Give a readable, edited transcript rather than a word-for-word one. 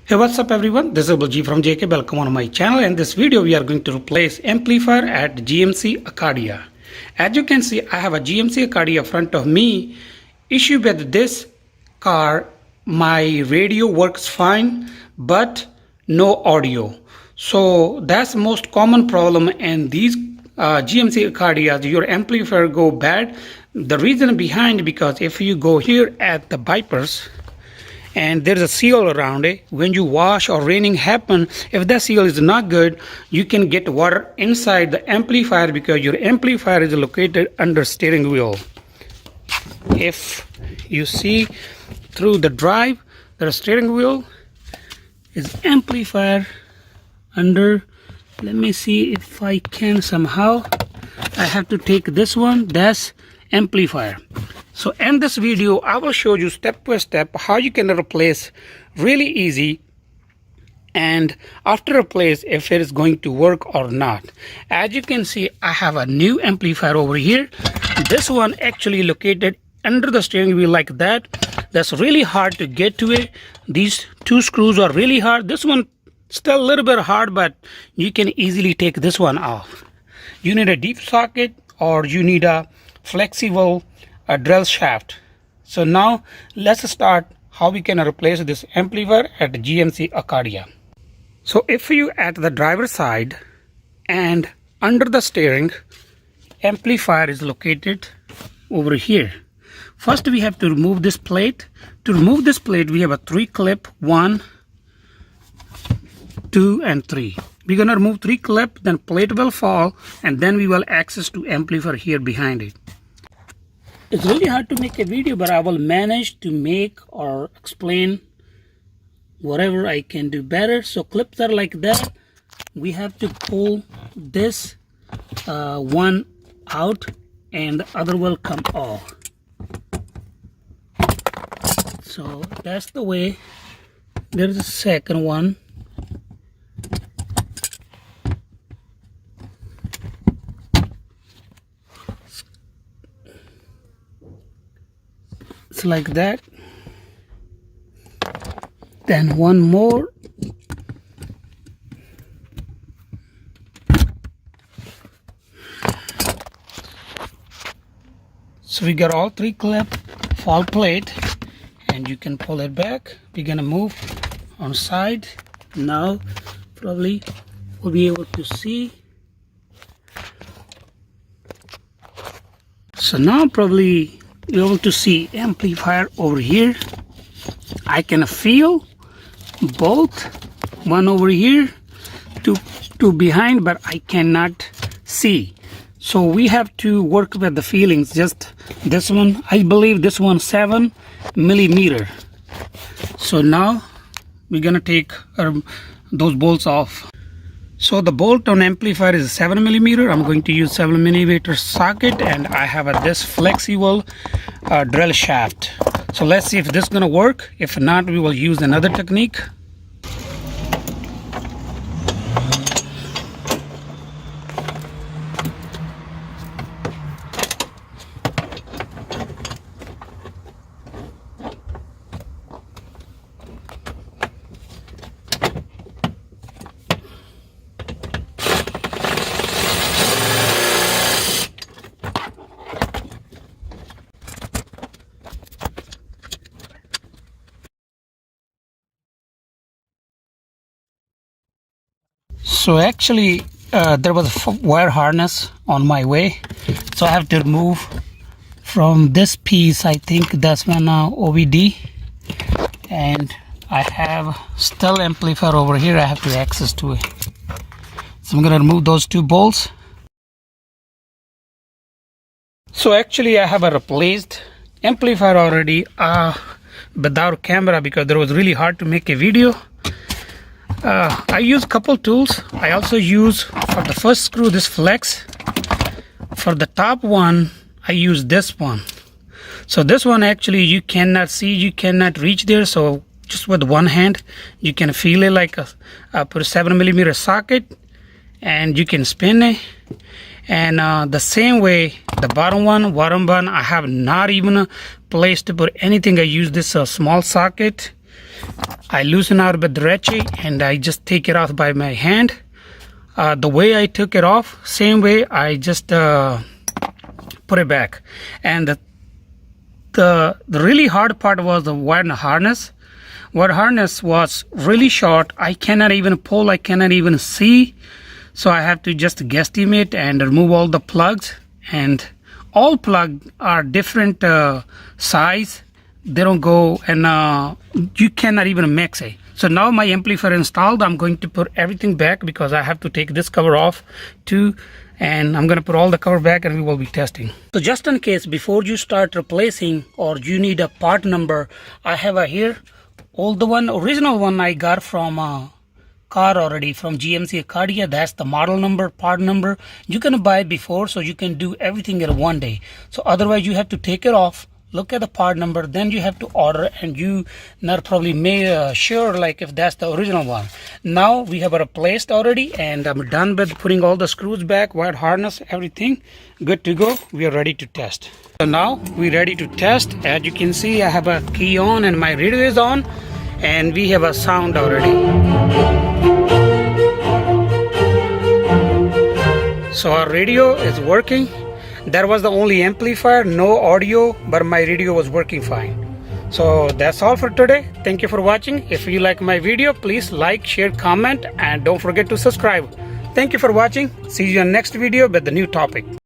Hey, what's up everyone, this is Baljit from JK. Welcome on my channel. In this video we are going to replace amplifier at GMC Acadia. As you can see, I have a GMC Acadia in front of me. Issue with this car, my radio works fine but no audio. So that's the most common problem in these GMC Acadia. Your amplifier go bad. The reason behind, because if you go here at the wipers and there's a seal around it, when you wash or raining happen, if that seal is not good, you can get water inside the amplifier because your amplifier is located under steering wheel. If you see through the drive, the steering wheel is amplifier under. Let me see if I can somehow. I have to take this one, that's amplifier. So in this video I will show you step by step how you can replace really easy, and after replace if it is going to work or not. As you can see, I have a new amplifier over here. This one actually located under the steering wheel like that. That's really hard to get to it. These two screws are really hard. This one still a little bit hard, but you can easily take this one off. You need a deep socket or you need a flexible drill shaft. So now let's start how we can replace this amplifier at GMC Acadia. So if you at the driver's side and under the steering, amplifier is located over here. First we have to remove this plate. To remove this plate we have a 3 clip, 1, 2 and 3. We're gonna remove 3 clip, then plate will fall, and then we will access to amplifier here behind it. It's really hard to make a video, but I will manage to make or explain whatever I can do better. So clips are like that. We have to pull this one out and the other will come off. So that's the way. There's a second one. It's like that. Then one more. So we got all 3 clip, fall plate, and you can pull it back. We're gonna move on side. Now probably we'll be able to see. So now probably you're able to see amplifier over here. I can feel both, one over here, two behind, but I cannot see. So we have to work with the feelings. Just this one, I believe this one 7 millimeter. So now we're gonna take those bolts off. So the bolt on amplifier is 7 millimeter. I'm going to use 7 millimeter socket, and I have this flexible drill shaft. So let's see if this is gonna work. If not, we will use another technique. So actually there was a wire harness on my way, so I have to remove from this piece. I think that's one OVD, and I have still amplifier over here. I have to access to it, so I'm gonna remove those 2 bolts. So actually I have a replaced amplifier already without camera because it was really hard to make a video. I use couple tools. I also use for the first screw this flex. For the top one I use this one. So this one actually you cannot see, you cannot reach there, so just with one hand you can feel it like put a 7 millimeter socket and you can spin it. And the same way the bottom one I have not even a place to put anything. I use this small socket. I loosen out with the ratchet and I just take it off by my hand. The way I took it off, same way I just put it back. And the really hard part was the wire harness. Wire harness was really short. I cannot even pull, I cannot even see. So I have to just guesstimate and remove all the plugs. And all plugs are different size. They don't go, and you cannot even mix it. So now my amplifier installed, I'm going to put everything back because I have to take this cover off too, and I'm going to put all the cover back and we will be testing. So just in case, before you start replacing or you need a part number, I have a here old one, original one I got from car already from GMC Acadia. That's the model number, part number. You can buy it before so you can do everything in one day. So otherwise you have to take it off, look at the part number, then you have to order, and you not probably made sure like if that's the original one. Now we have replaced already, and I'm done with putting all the screws back, wire harness, everything good to go. We are ready to test. So now we're ready to test. As you can see, I have a key on and my radio is on, and we have a sound already. So our radio is working. That was the only amplifier, no audio, but my radio was working fine. So that's all for today. Thank you for watching. If you like my video, please like, share, comment, and don't forget to subscribe. Thank you for watching. See you in next video with the new topic.